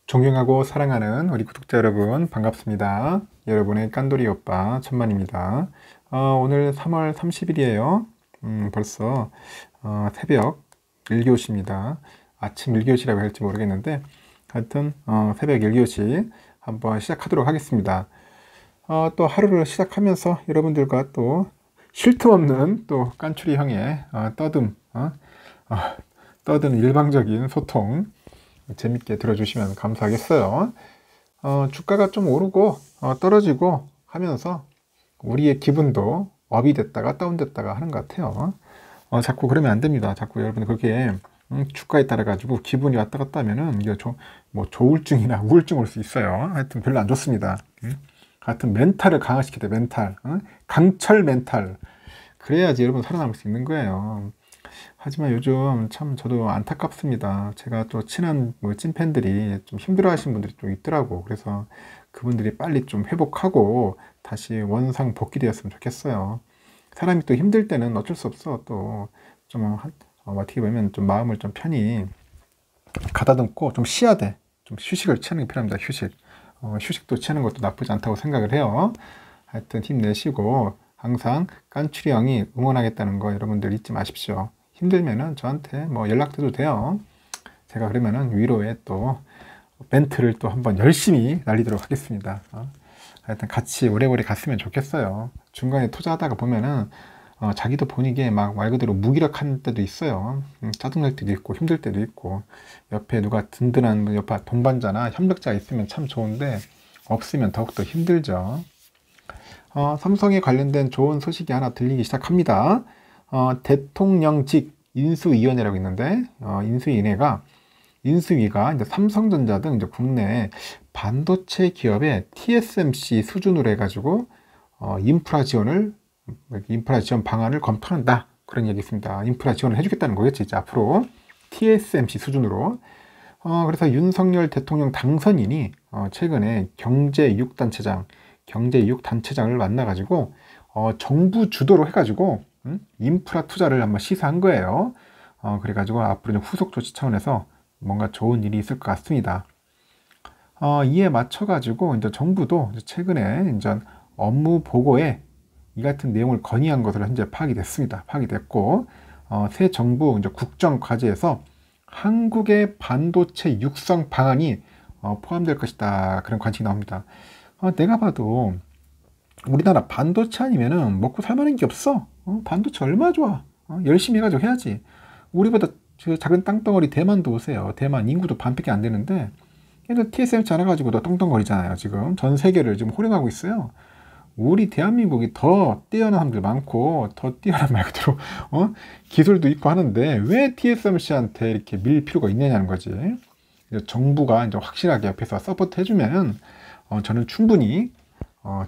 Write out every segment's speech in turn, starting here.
존경하고 사랑하는 우리 구독자 여러분 반갑습니다. 여러분의 깐돌이 오빠 천만입니다. 오늘 3월 30일이에요. 벌써 새벽 1교시입니다. 아침 1교시라고 할지 모르겠는데 하여튼 새벽 1교시 한번 시작하도록 하겠습니다. 또 하루를 시작하면서 여러분들과 또 쉴 틈 없는 또 깐추리 형의 떠드는 일방적인 소통 재밌게 들어주시면 감사하겠어요. 주가가 좀 오르고 떨어지고 하면서 우리의 기분도 업이 됐다가 다운됐다가 하는 것 같아요. 자꾸 그러면 안 됩니다. 자꾸 여러분 그렇게 주가에 따라 가지고 기분이 왔다 갔다 하면은 이게 뭐 조울증이나 우울증 올 수 있어요. 하여튼 별로 안 좋습니다. 하여튼 멘탈을 강화시켜야 돼. 멘탈, 강철 멘탈. 그래야지 여러분 살아남을 수 있는 거예요. 하지만 요즘 참 저도 안타깝습니다. 제가 또 친한 찐팬들이 좀 힘들어 하시는 분들이 좀 있더라고. 그래서 그분들이 빨리 좀 회복하고 다시 원상 복귀되었으면 좋겠어요. 사람이 또 힘들 때는 어쩔 수 없어. 또 좀 어떻게 보면 좀 마음을 좀 편히 가다듬고 좀 쉬어야 돼. 좀 휴식을 취하는 게 필요합니다. 휴식. 휴식도 취하는 것도 나쁘지 않다고 생각을 해요. 하여튼 힘내시고 항상 깐추리 형이 응원하겠다는 거 여러분들 잊지 마십시오. 힘들면은 저한테 뭐 연락드려도 돼요. 제가 그러면은 위로에 또 멘트를 또 한번 열심히 날리도록 하겠습니다. 하여튼 같이 오래오래 갔으면 좋겠어요. 중간에 투자하다가 보면은 자기도 보니게 막 말 그대로 무기력한 때도 있어요. 짜증날 때도 있고 힘들 때도 있고 옆에 누가 든든한 옆에 동반자나 협력자가 있으면 참 좋은데 없으면 더욱더 힘들죠. 삼성에 관련된 좋은 소식이 하나 들리기 시작합니다. 대통령직 인수위원회라고 있는데 인수위가 이제 삼성전자 등 이제 국내 반도체 기업의 TSMC 수준으로 해가지고 인프라 지원 방안을 검토한다 그런 얘기 있습니다. 인프라 지원을 해주겠다는 거겠지 이제 앞으로 TSMC 수준으로. 그래서 윤석열 대통령 당선인이 최근에 경제6단체장을 만나가지고 정부 주도로 해가지고 인프라 투자를 한번 시사한 거예요. 그래가지고 앞으로 후속 조치 차원에서 뭔가 좋은 일이 있을 것 같습니다. 이에 맞춰가지고 이제 정부도 최근에 이제 업무 보고에 이 같은 내용을 건의한 것으로 현재 파악이 됐습니다. 파악이 됐고 새 정부 이제 국정 과제에서 한국의 반도체 육성 방안이 포함될 것이다 그런 관측이 나옵니다. 내가 봐도 우리나라 반도체 아니면은 먹고 살만한 게 없어. 반도체 얼마나 좋아. 열심히 해가지고 해야지. 우리보다 저 작은 땅덩어리 대만도 오세요. 대만 인구도 반밖에 안 되는데 얘들 TSMC 하나 가지고도 떵떵거리잖아요. 지금 전 세계를 지금 호령하고 있어요. 우리 대한민국이 더 뛰어난 사람들 많고 더 뛰어난 말 그대로 기술도 있고 하는데 왜 TSMC한테 이렇게 밀 필요가 있느냐는 거지. 정부가 이제 확실하게 옆에서 서포트 해주면 저는 충분히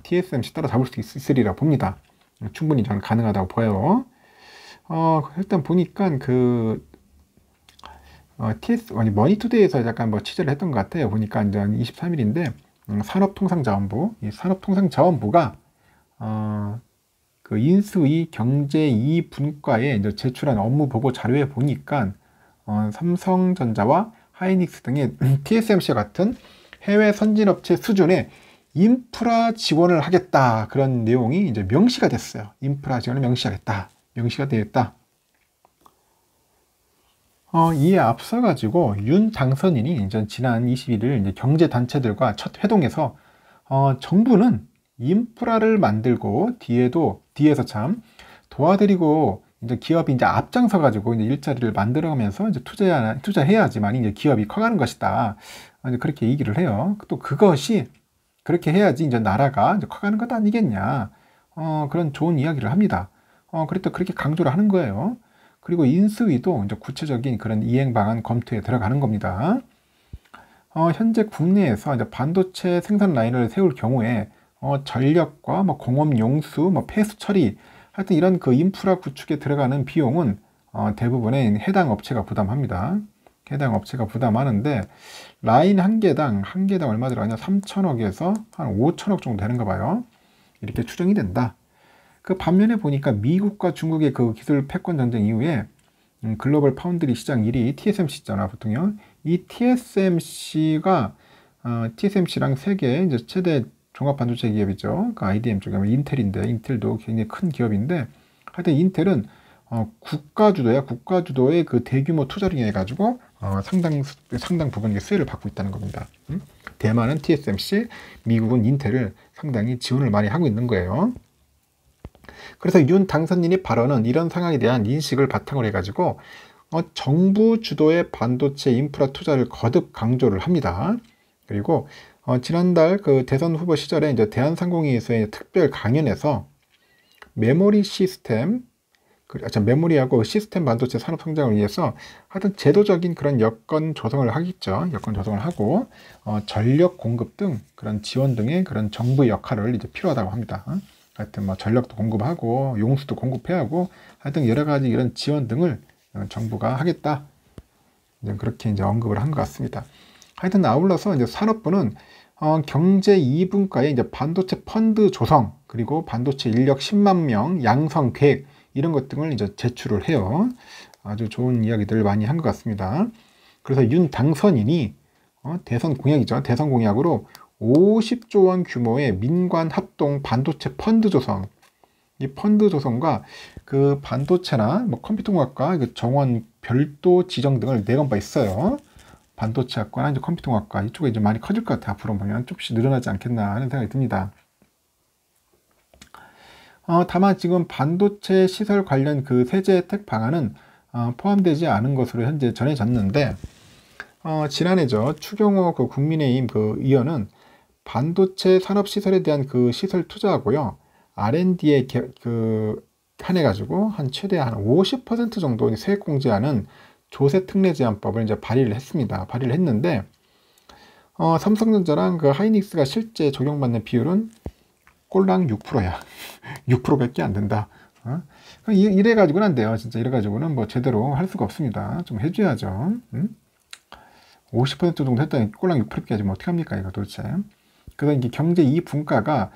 TSMC 따라잡을 수 있으리라 봅니다. 충분히 저는 가능하다고 보여요. 일단 보니까 머니투데이에서 약간 뭐 취재를 했던 것 같아요. 보니까 이제 23일인데 산업통상자원부, 이 산업통상자원부가 그 인수위 경제2 분과에 이제 제출한 업무 보고 자료에 보니까 삼성전자와 하이닉스 등의 TSMC 같은 해외 선진업체 수준의 인프라 지원을 하겠다 그런 내용이 이제 명시가 됐어요. 인프라 지원을 명시가 되었다. 이에 앞서 가지고 윤 당선인이 이제 지난 21일 이제 경제 단체들과 첫 회동에서 정부는 인프라를 만들고 뒤에서 참 도와드리고 이제 기업이 이제 앞장서 가지고 이제 일자리를 만들어가면서 이제 투자해야지만 이제 기업이 커가는 것이다. 이제 그렇게 얘기를 해요. 또 그것이 그렇게 해야지 이제 나라가 이제 커가는 것 아니겠냐. 그런 좋은 이야기를 합니다. 그래도 그렇게 강조를 하는 거예요. 그리고 인수위도 이제 구체적인 그런 이행 방안 검토에 들어가는 겁니다. 현재 국내에서 이제 반도체 생산 라인을 세울 경우에 전력과 뭐 공업 용수, 뭐 폐수 처리, 하여튼 이런 그 인프라 구축에 들어가는 비용은 대부분의 해당 업체가 부담합니다. 해당 업체가 부담하는데 라인 한 개당 얼마 들어가냐? 3천억에서 한 5천억 정도 되는가 봐요. 이렇게 추정이 된다. 그 반면에 보니까 미국과 중국의 그 기술 패권 전쟁 이후에 글로벌 파운드리 시장 1위 TSMC 있잖아, 보통요. 이 TSMC가 TSMC랑 세계 이제 최대 종합 반도체 기업이죠. 그 IDM 쪽에 인텔인데, 인텔도 굉장히 큰 기업인데, 하여튼 인텔은 국가 주도야. 국가 주도의 그 대규모 투자를 인해 가지고 상당 부분 수혜를 받고 있다는 겁니다. 대만은 TSMC, 미국은 인텔을 상당히 지원을 많이 하고 있는 거예요. 그래서 윤 당선인의 발언은 이런 상황에 대한 인식을 바탕으로 해가지고 정부 주도의 반도체 인프라 투자를 거듭 강조를 합니다. 그리고 지난달 그 대선 후보 시절에 이제 대한상공회에서의 특별 강연에서 메모리 시스템, 메모리하고 시스템 반도체 산업 성장을 위해서 하여튼 제도적인 그런 여건 조성을 하겠죠. 여건 조성을 하고 전력 공급 등 그런 지원 등의 그런 정부의 역할을 이제 필요하다고 합니다. 하여튼 뭐 전력도 공급하고 용수도 공급해야 하고 하여튼 여러 가지 이런 지원 등을 정부가 하겠다. 이제 그렇게 이제 언급을 한 것 같습니다. 하여튼 아울러서 이제 산업부는 경제 2분과의 이제 반도체 펀드 조성 그리고 반도체 인력 10만 명 양성 계획 이런 것 등을 이제 제출을 해요. 아주 좋은 이야기들을 많이 한 것 같습니다. 그래서 윤 당선인이 대선 공약이죠. 대선 공약으로 50조 원 규모의 민관 합동 반도체 펀드 조성. 이 펀드 조성과 그 반도체나 뭐 컴퓨터공학과 정원 별도 지정 등을 내건 바 있어요. 반도체학과나 이제 컴퓨터공학과 이쪽에 이제 많이 커질 것 같아요. 앞으로 보면 조금씩 늘어나지 않겠나 하는 생각이 듭니다. 다만 지금 반도체 시설 관련 그 세제 혜택 방안은 포함되지 않은 것으로 현재 전해졌는데 지난해죠. 추경호 그 국민의힘 그 의원은 반도체 산업 시설에 대한 그 시설 투자하고요. R&D에 한해 가지고 한 최대 한 50% 정도 세액 공제하는 조세 특례 제한법을 이제 발의를 했습니다. 발의를 했는데 삼성전자랑 그 하이닉스가 실제 적용받는 비율은 꼴랑 6%야. 6%밖에 안 된다. 이래 가지고는 안 돼요. 진짜 이래 가지고는 뭐 제대로 할 수가 없습니다. 좀 해줘야죠. 50% 정도 했더니 꼴랑 6%밖에 하지 뭐 어떻게 합니까 이거 도대체. 그래서 이게 경제 2분과가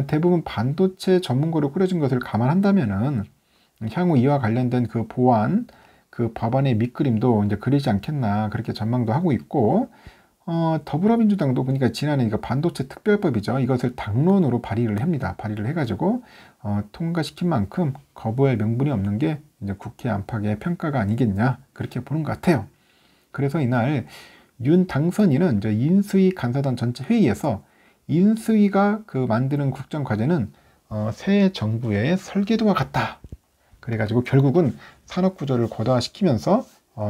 대부분 반도체 전문가로 꾸려진 것을 감안한다면은 향후 이와 관련된 그 보완, 그 법안의 밑그림도 이제 그리지 않겠나 그렇게 전망도 하고 있고, 더불어민주당도 보니까 지난해 이거 반도체 특별법이죠. 이것을 당론으로 발의를 합니다. 발의를 해가지고 통과시킨 만큼 거부할 명분이 없는 게 이제 국회 안팎의 평가가 아니겠냐 그렇게 보는 것 같아요. 그래서 이날 윤 당선인은 이제 인수위 간사단 전체 회의에서 인수위가 그 만드는 국정과제는 새 정부의 설계도와 같다. 그래가지고 결국은 산업구조를 고도화시키면서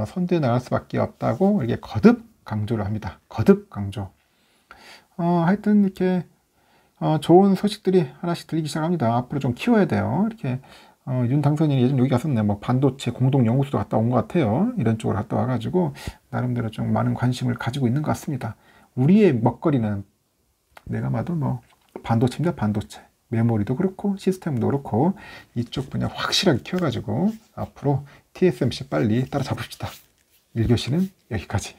선두에 나갈 수밖에 없다고 이렇게 거듭 강조를 합니다. 거듭 강조. 하여튼 이렇게 좋은 소식들이 하나씩 들리기 시작합니다. 앞으로 좀 키워야 돼요. 이렇게 윤 당선인이 예전 여기 갔었네. 뭐 반도체 공동연구소도 갔다 온 것 같아요. 이런 쪽으로 갔다 와가지고 나름대로 좀 많은 관심을 가지고 있는 것 같습니다. 우리의 먹거리는 내가 봐도 뭐 반도체입니다. 반도체. 메모리도 그렇고 시스템도 그렇고 이쪽 분야 확실하게 키워가지고 앞으로 TSMC 빨리 따라잡읍시다. 1교시는 여기까지.